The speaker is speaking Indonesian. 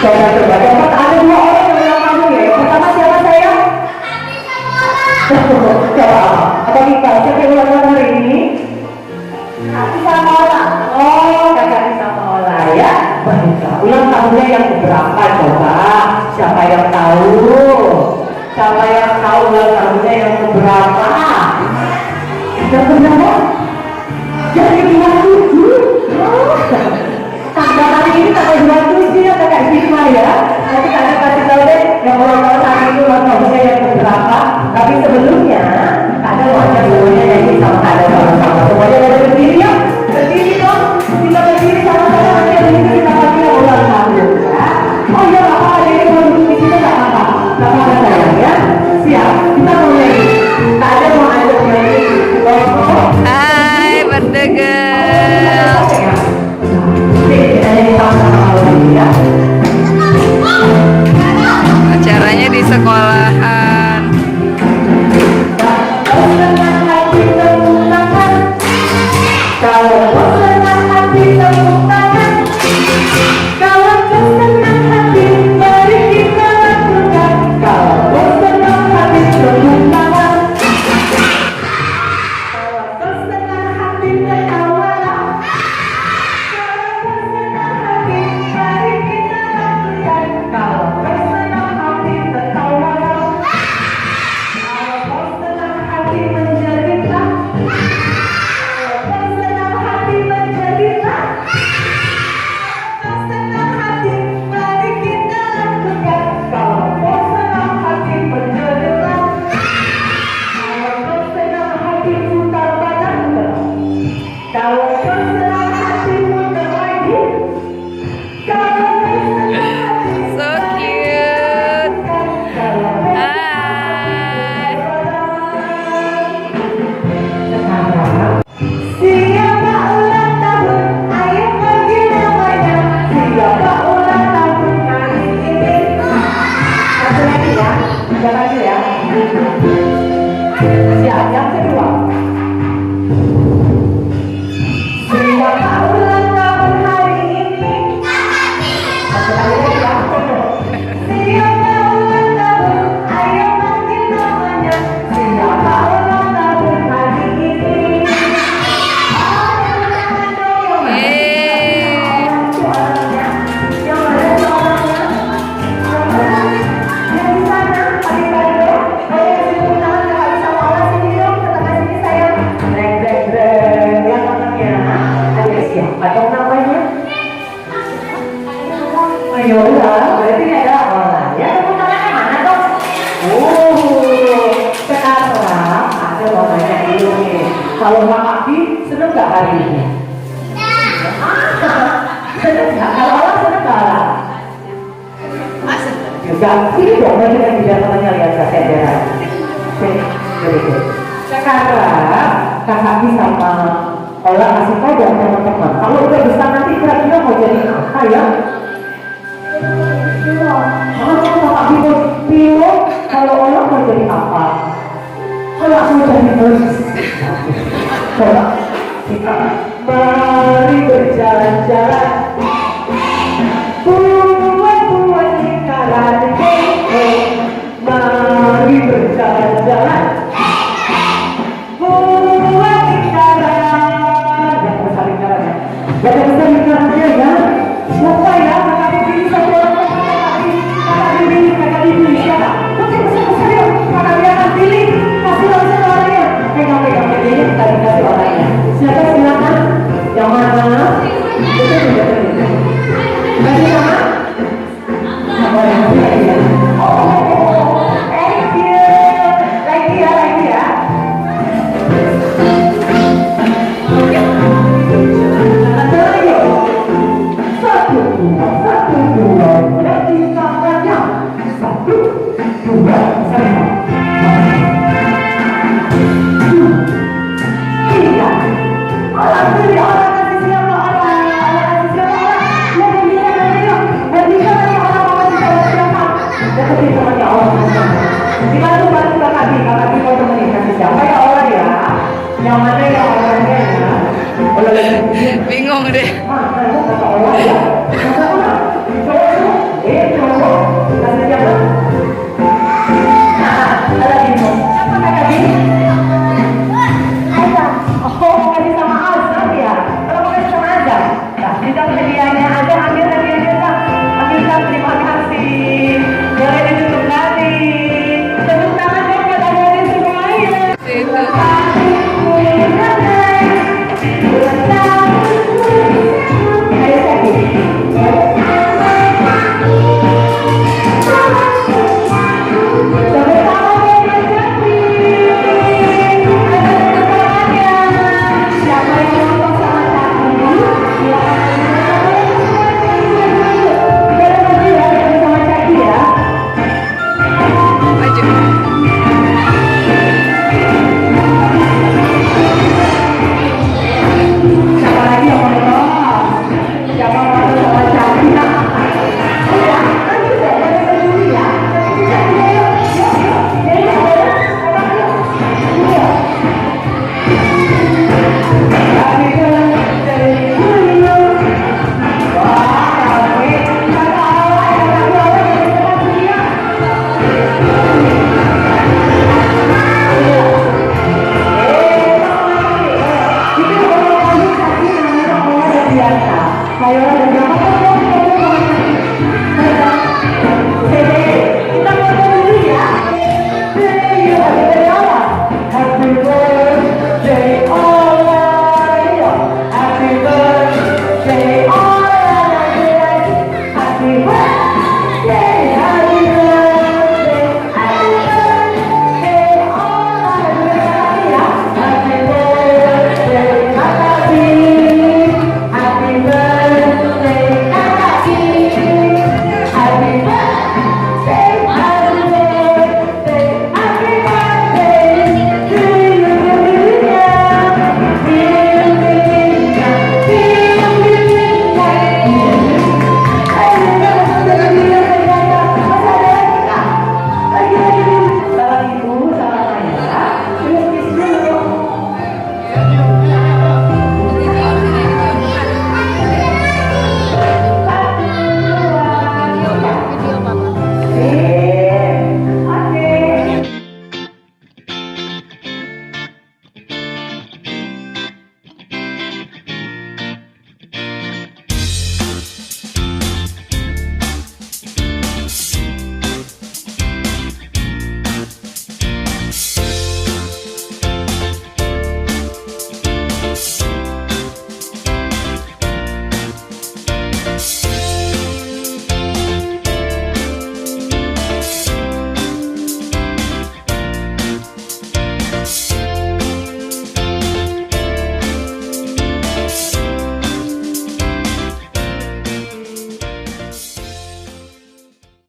Coba dapat ada dua orang yang ulang tahun ya. Yang pertama siapa saya? Coba apa kita? Siapa yang ulang tahun hari ini? Kaki sama Ola. Oh, kakak sama Ola ya. Baiklah. Ulang tahunnya yang berapa coba? Siapa yang tahu? Siapa yang tahu ulang tahunnya yang berapa? Yang berapa? Yang ke-27. Tanggal hari ini tanggal 27 ya kakak Sima ya. Nanti kakak kasih tahu deh yang ulang tahun hari ini ulang tahunnya yang berapa. Tapi sebelumnya kakak mau ajak semuanya nyanyi sama kakak sama-sama. Semuanya boleh berdiri ya? Berdiri dong. Kita berdiri sama-sama nanti yang ini kita pagi yang ulang tahun ya. Oh iya gak apa-apa, jadi kalau duduk di situ gak apa-apa. Gak apa-apa sayang ya. Siap, kita mau nyanyi. Kakak mau ajak nyanyi. Hai birthday girl. Acaranya di sekolahan. Kalau Mbak Abi seneng gak hari ini? Seneng gak? Kalau orang seneng gak orang? Juga sini dong, bagi yang tidak temannya lihat kesederhan. Sekarang Kak Abi sama Ola kasih tahu dan teman-teman. Kalau udah besar nanti kira-kira mau jadi apa ya? Kalau Kak Abi mau pilot, kalau Ola mau jadi apa? Kalau aku jadi polis. Coba kita mari berjalan-jalan, buat lingkaran, mari berjalan-jalan, buat lingkaran. Jangan besar lingkaran ya, jangan besar lingkarannya ya. Siapa ya? Kakak Bibi satu orang, kakak Bibi siapa? Oke, besar ya. Kakak dia akan pilih, kasih langsung orangnya. Pegang ini kita dikasih orangnya. Siapa silakan? Yang mana? Itu sudah terlihat. Kasih sama? Sama yang ya. Oh, thank you. Lagi ya. Ada lagi. Satu, dua. Lagi tangannya. Satu, dua, sama. Yang mana yang orangnya ya? Bingung deh. Kata orang ya.